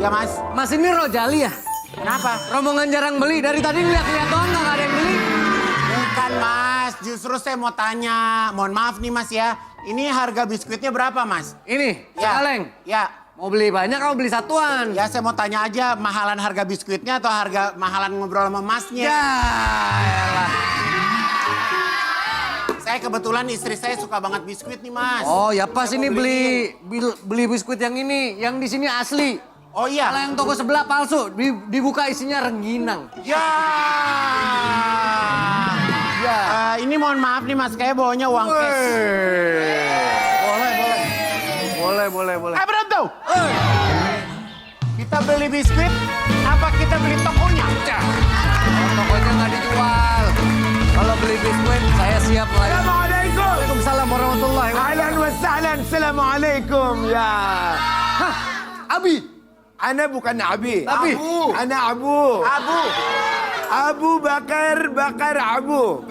Ya Mas. Mas ini Rojali ya? Kenapa? Rombongan jarang beli, dari tadi lihat-lihat doang nggak ada yang beli. Bukan Mas, justru saya mau tanya. Mohon maaf nih Mas ya. Ini harga biskuitnya berapa Mas? Ini, Ya. kaleng. Ya. Mau beli banyak, kamu beli satuan. Ya saya mau tanya aja mahalan harga biskuitnya atau harga mahalan ngobrol sama Masnya? Ya, elah. Saya kebetulan istri saya suka banget biskuit nih Mas. Oh ya pas Saya ini mau beli biskuit yang ini, yang di sini asli. Oh iya. Kalau yang toko sebelah palsu, dibuka isinya rengginang. Ya. Ya. Ini mohon maaf nih Mas, kayak bawanya uang cash. Boleh. Berantem. Kita beli biskuit, apa kita beli tokonya? Tokonya nggak dijual. Kalau beli biskuit, saya siap lah. Assalamualaikum. Waalaikumsalam warahmatullahi wabarakatuh. Ahlan wa sahlan. Assalamualaikum ya. Hah, Abi. Ana bukan Abi. Tapi. Ana Abu. Abu. Abu bakar Abu.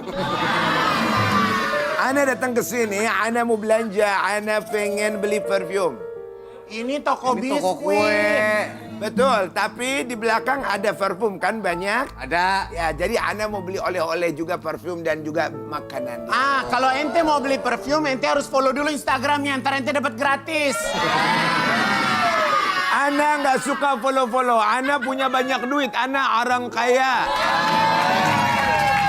Ana datang ke sini, Ana mau belanja, Ana pengen beli parfum. Ini toko Ini biskuit. toko kue. Betul, tapi di belakang ada parfum kan banyak. Ada. Ya, jadi Ana mau beli oleh-oleh juga parfum dan juga makanan. Kalau ente mau beli perfume, ente harus follow dulu Instagramnya, ntar ente dapat gratis. Ana nggak suka follow-follow. Ana punya banyak duit. Ana orang kaya.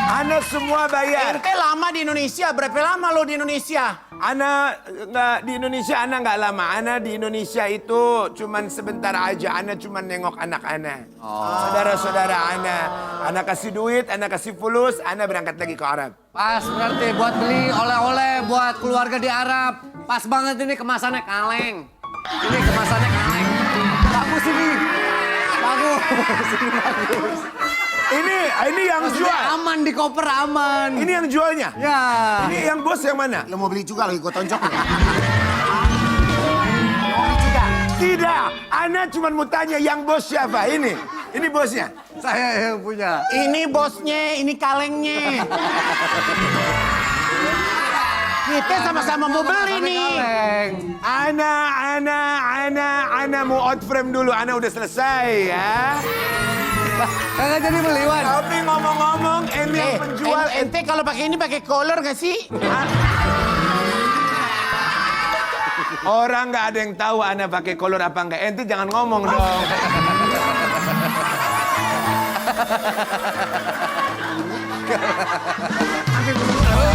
Ana semua bayar. Ente lama di Indonesia, berapa lama lo di Indonesia? Ana nggak di Indonesia. Ana nggak lama. Ana di Indonesia itu cuman sebentar aja. Ana cuman nengok anak Ana. Saudara-saudara Ana. Ana kasih duit, Ana kasih fulus, Ana berangkat lagi ke Arab. Pas berarti buat beli oleh-oleh buat keluarga di Arab. Pas banget ini kemasannya kaleng. Ini kemasannya kaleng. Bagus ini. Bagus. Ini bagus. Ini yang jual. Aman di koper aman. Ini yang jualnya. Ya. Ini yang bos yang mana? Lo mau beli juga lagi, gue tonjok ya. Mau beli juga? Tidak. Ana cuma mau tanya yang bos siapa? Ini bosnya. Saya yang punya. Ini bosnya, ini kalengnya. Kita sama-sama mau beli nih. Kaleng. Ana mau out frame dulu. Ana udah selesai ya. Kagak jadi beli, Wan. Tapi ngomong-ngomong, ini yang penjual. Ente kalau pakai ini pakai collar gak sih? Orang nggak ada yang tahu Ana pakai kolor apa enggak. Ente jangan ngomong dong.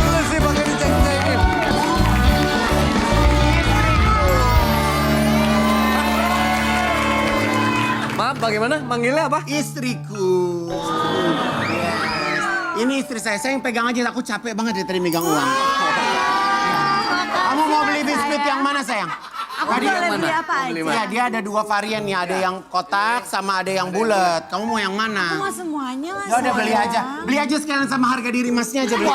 Lu sih pakai diceng-cengin. Maaf, bagaimana? Manggilnya apa? Istriku. Yes. Ini istri saya yang pegang aja. Aku capek banget dari tadi megang uang. Kamu mau beli biskuit yang mana sayang? Aku Tadi boleh yang mana? beli apa Mau beli aja? mana? Ya, dia ada dua varian nih. Ada yang kotak sama ada yang bulat. Kamu mau yang Aku mana? mau semuanya lah. Ya udah beli aja. Beli aja sekalian sama harga diri masnya aja beli.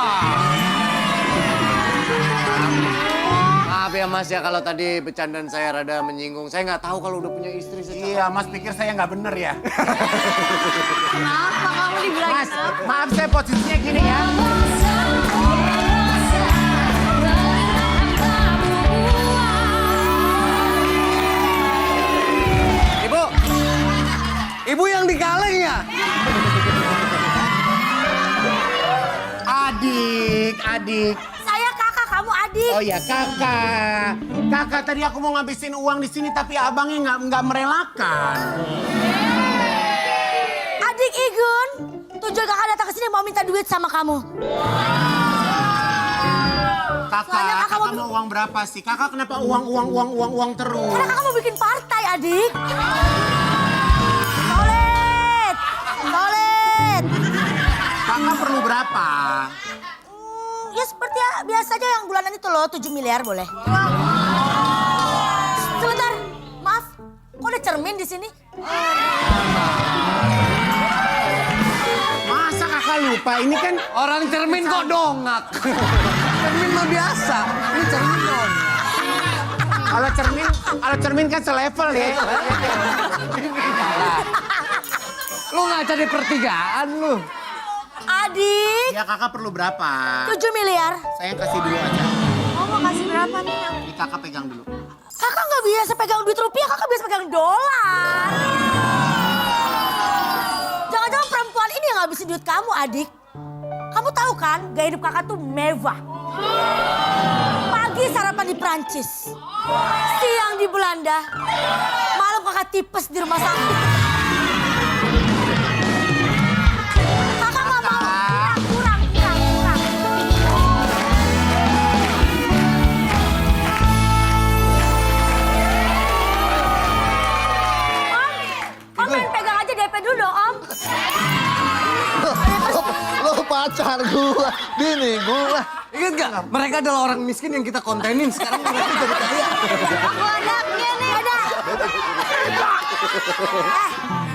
Maaf ya Mas ya kalau tadi bercandaan saya rada menyinggung. Saya nggak tahu kalau udah punya istri secara. Iya, Mas pikir saya nggak bener ya. Kenapa kamu dibilang Mas, maaf saya posisinya gini ya. Ibu yang di kaleng ya? Adik. Saya kakak, kamu adik. Oh ya kakak. Kakak tadi aku mau ngabisin uang di sini tapi abangnya nggak merelakan. Adik Igun, tujuan kakak datang ke sini mau minta duit sama kamu. Soalnya Kakak kakak mau- mau uang berapa sih? Kakak kenapa uang terus? Karena kakak mau bikin partai, adik. Tolet. Kakak perlu berapa? Ya seperti ya, biasa aja yang bulanan itu loh, 7 miliar boleh. Sebentar, maaf. Kok ada cermin di sini? Masa kakak lupa? Ini kan Orang cermin kok dongak. Cermin mah biasa. Ini cermin dong. kalau cermin kan selevel ya. Lu ngaca di pertigaan lu. Adik, Ya kakak perlu berapa? 7 miliar. Saya kasih dulu aja. Kamu mau kasih berapa nih? Ini kakak pegang dulu. Kakak nggak biasa pegang duit rupiah, kakak biasa pegang dolar. ngabisin duit kamu, adik. Kamu tahu kan, gaya hidup kakak tuh mewah. Pagi sarapan di Prancis, siang di Belanda, malam kakak tipes di rumah sakit. Kakak nggak mau, kurang. Om main pegang aja DP dulu dong, Om. Lo pacar gua, bini gua. Ingat gak? Mereka adalah orang miskin yang kita kontenin. Sekarang mereka jadi kaya. Aku anaknya nih.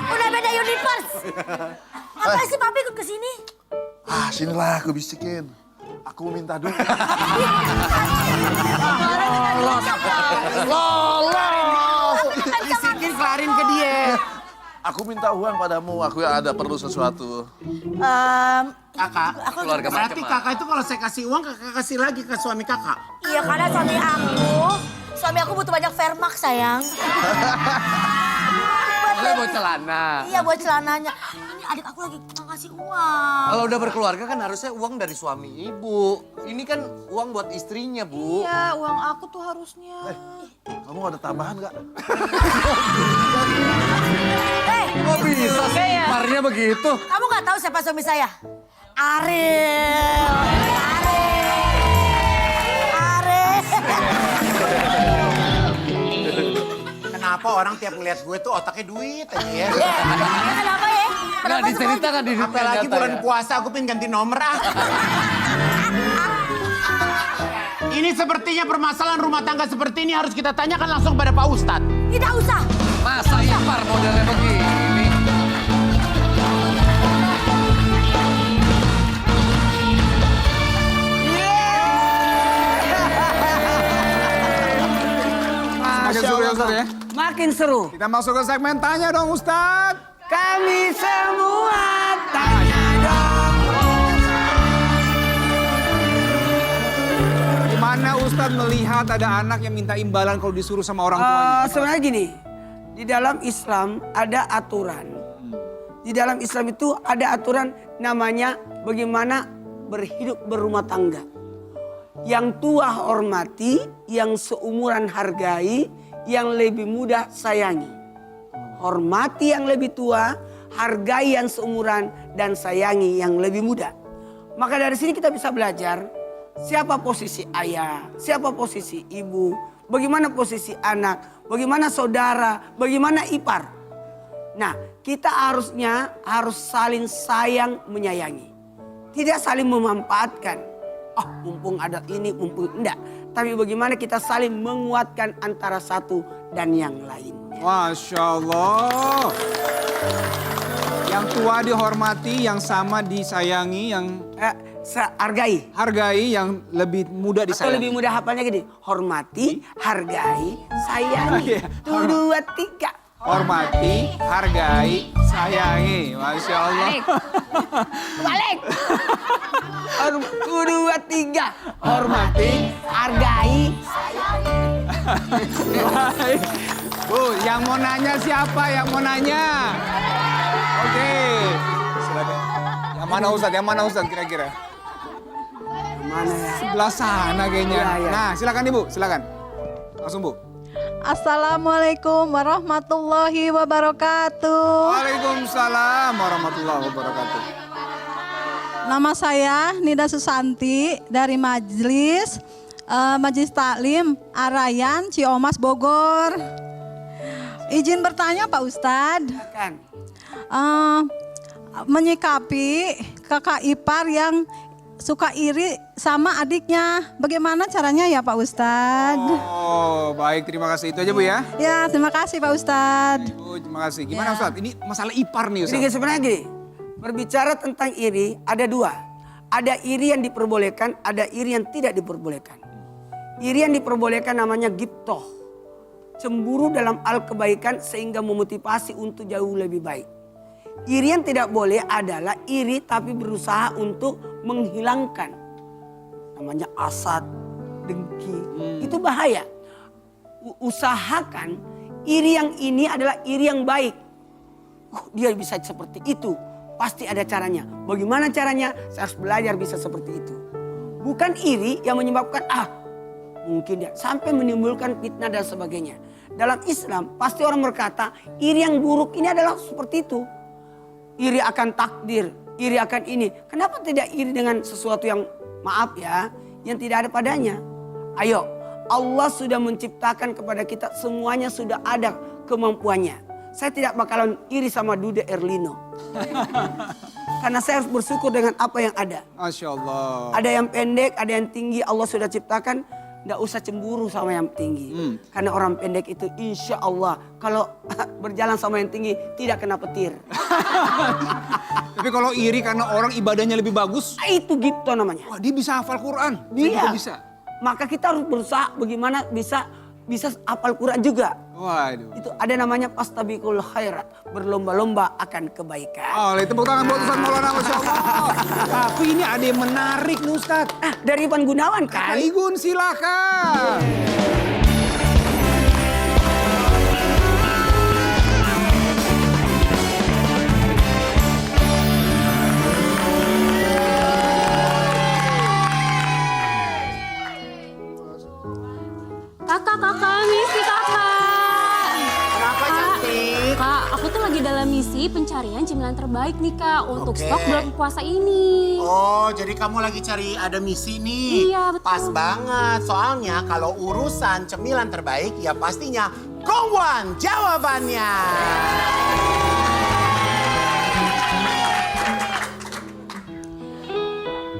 Udah beda universe. Ngapain sih papi ikut ke sini? Ah, sinilah aku bisikin. Aku minta duit. Lolos. Bisikin kelarin ke dia. Aku minta uang padamu, aku yang ada perlu sesuatu. Kakak, Keluarga berarti macam kakak itu kalau saya kasih uang, kakak kasih lagi ke suami kakak. Iya, karena suami aku butuh banyak Fairmax, sayang. Maksudnya buat celana. Iya, buat celananya. Ini adik aku lagi nggak ngasih uang. Kalau udah berkeluarga kan harusnya uang dari suami ibu. Ini kan uang buat istrinya, Bu. Iya, uang aku tuh harusnya. Kamu ada tambahan nggak? Kok bisa sih iparnya begitu? Kamu nggak tahu siapa suami saya? Ariel. Kenapa orang tiap ngeliat gue tuh otaknya duit aja ya? Kenapa ya? Nggak diceritakan di dunia Apalagi nyata bulan ya? puasa aku pengen ganti nomor ah. Ini sepertinya permasalahan rumah tangga seperti ini harus kita tanyakan langsung pada Pak Ustadz. Tidak usah. Masa ipar modelnya begini? Makin seru ya Ustaz ya. Makin seru. Kita masuk ke segmen tanya dong Ustaz. Kami semua tanya dong. Gimana Ustaz melihat ada anak yang minta imbalan kalau disuruh sama orang tuanya? Sebenarnya gini, di dalam Islam ada aturan. Di dalam Islam itu ada aturan namanya bagaimana berhidup berumah tangga. Yang tua hormati, yang seumuran hargai, yang lebih muda sayangi. Hormati yang lebih tua, hargai yang seumuran, dan sayangi yang lebih muda. Maka dari sini kita bisa belajar siapa posisi ayah, siapa posisi ibu, bagaimana posisi anak, bagaimana saudara, bagaimana ipar. Nah, kita harus saling sayang menyayangi. Tidak saling memanfaatkan. Oh, mumpung ada ini, mumpung enggak. Tapi bagaimana kita saling menguatkan antara satu dan yang lainnya. Masya Allah. Yang tua dihormati, yang sama disayangi, yang Hargai. hargai, yang lebih muda Atau disayangi. lebih mudah hafalnya gini. Hormati, hargai, sayangi. Iya. Tuh, dua, tiga. Hormati, hargai, sayangi. Masya Allah. Balik. Dua, tiga. Hormati, hargai, Bu, yang mau nanya siapa? Yang mau nanya? Oke. Silakan. Yang mana Ustadz? Yang mana Ustadz kira-kira? mana ya? Sebelah sana kayaknya. Iya, iya. Nah, silakan Ibu, silakan. Langsung Bu. Assalamualaikum warahmatullahi wabarakatuh. Waalaikumsalam warahmatullahi wabarakatuh. Nama saya Nida Susanti dari Majelis Taklim Arayan Ciomas Bogor. Izin bertanya Pak Ustadz, Kan. menyikapi kakak ipar yang suka iri sama adiknya, bagaimana caranya ya Pak Ustadz? Oh, baik, terima kasih. Itu aja Bu ya. Ya, terima kasih Pak Ustadz. Bu, terima kasih. Gimana Ya. Ustadz? Ini masalah ipar nih Jadi Ustadz. sebenarnya gini, berbicara tentang iri ada dua. Ada iri yang diperbolehkan, ada iri yang tidak diperbolehkan. Iri yang diperbolehkan namanya gibtoh. Cemburu dalam hal kebaikan sehingga memotivasi untuk jauh lebih baik. Iri yang tidak boleh adalah iri tapi berusaha untuk menghilangkan. Namanya asad, dengki. Itu bahaya. Usahakan iri yang ini adalah iri yang baik. Dia bisa seperti itu. pasti ada caranya. Bagaimana caranya? Saya harus belajar bisa seperti itu. Bukan iri yang menyebabkan mungkin dia sampai menimbulkan fitnah dan sebagainya. Dalam Islam pasti orang berkata iri yang buruk ini adalah seperti itu. Iri akan takdir, iri akan ini. Kenapa tidak iri dengan sesuatu yang maaf ya, yang tidak ada padanya? Ayo, Allah sudah menciptakan kepada kita semuanya sudah ada kemampuannya. Saya tidak bakalan iri sama Dude Erlino. Karena saya harus bersyukur dengan apa yang ada. Masya Allah. Ada yang pendek, ada yang tinggi. Allah sudah ciptakan. Nggak usah cemburu sama yang tinggi. Karena orang pendek itu insya Allah kalau berjalan sama yang tinggi tidak kena petir. Tapi kalau iri karena orang ibadahnya lebih bagus, Itu gitu namanya. wah dia bisa hafal Quran. Saya Dia juga bisa. Maka kita harus berusaha bagaimana bisa hafal Quran juga. Waduh. Itu ada namanya pastabiqul khairat. Berlomba-lomba akan kebaikan. Oh, tepuk tangan buat Ustaz Maulana, Masya Allah. Tapi ini ada yang menarik nih Ustaz. Dari Ivan Gunawan Kak kan? Igun silakan. Kakak, misi kakak. Kenapa cantik? Kak, aku tuh lagi dalam misi pencarian cemilan terbaik nih kak untuk Oke. stok bulan puasa ini. Oh, jadi kamu lagi cari ada misi nih. Iya, betul. Pas banget. Soalnya kalau urusan cemilan terbaik ya pastinya Kongwan jawabannya.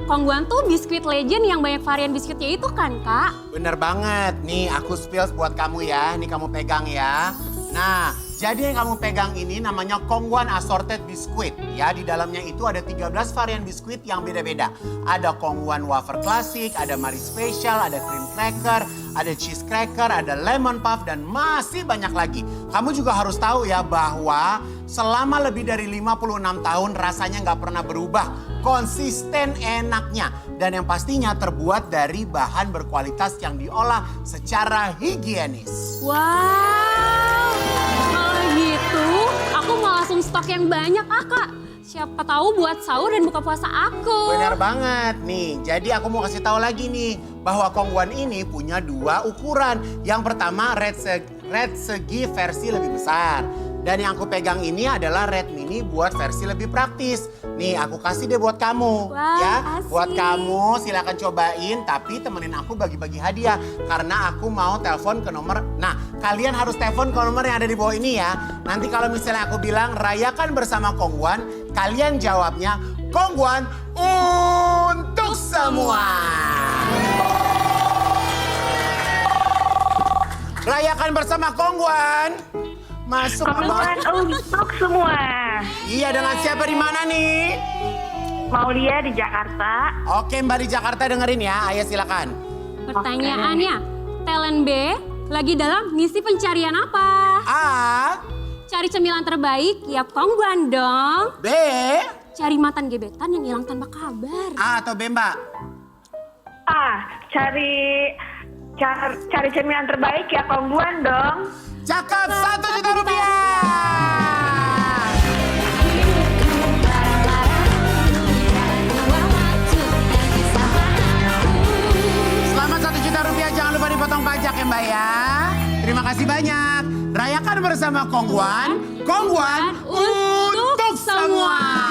Kongguan tuh biskuit legend yang banyak varian biskuitnya itu kan kak? Bener banget. Nih aku spill buat kamu ya. Nih kamu pegang ya. Nah, jadi yang kamu pegang ini namanya Kongwan Assorted Biscuit. Ya, di dalamnya itu ada 13 varian biskuit yang beda-beda. Ada Kongwan Wafer Klasik, ada Marie Special, ada Cream Cracker, ada Cheese Cracker, ada Lemon Puff, dan masih banyak lagi. Kamu juga harus tahu ya bahwa selama lebih dari 56 tahun rasanya nggak pernah berubah. Konsisten enaknya. Dan yang pastinya terbuat dari bahan berkualitas yang diolah secara higienis. Wow, kalau gitu aku mau langsung stok yang banyak kak. Siapa tahu buat sahur dan buka puasa aku. Benar banget nih. Jadi aku mau kasih tahu lagi nih bahwa Kongwan ini punya 2 ukuran. Yang pertama red segi versi lebih besar. Dan yang aku pegang ini adalah red mini buat versi lebih praktis. Nih aku kasih deh buat kamu. Wah, ya, asik. buat kamu silakan cobain. Tapi temenin aku bagi-bagi hadiah. Karena aku mau telepon ke nomor. Nah kalian harus telepon ke nomor yang ada di bawah ini ya. Nanti kalau misalnya aku bilang rayakan bersama Kongwan. Kalian jawabnya Kongwan untuk semua. Rayakan bersama Kongwan. Masuk Kongwan untuk semua. Iya, dengan siapa di mana nih? Maulia di Jakarta. Oke, Mbak di Jakarta dengerin ya. Ayo silakan. Pertanyaannya, talent B lagi dalam misi pencarian apa? A, Cari cemilan terbaik, ya Kongguan dong. B, Cari mantan gebetan yang hilang tanpa kabar. A atau B, Mbak? Cari cemilan terbaik ya Kongguan dong. Cakep, 1 juta rupiah. Selamat 1 juta rupiah, jangan lupa dipotong pajak ya Mbak ya. Terima kasih banyak. Rayakan bersama Kongwan untuk semua.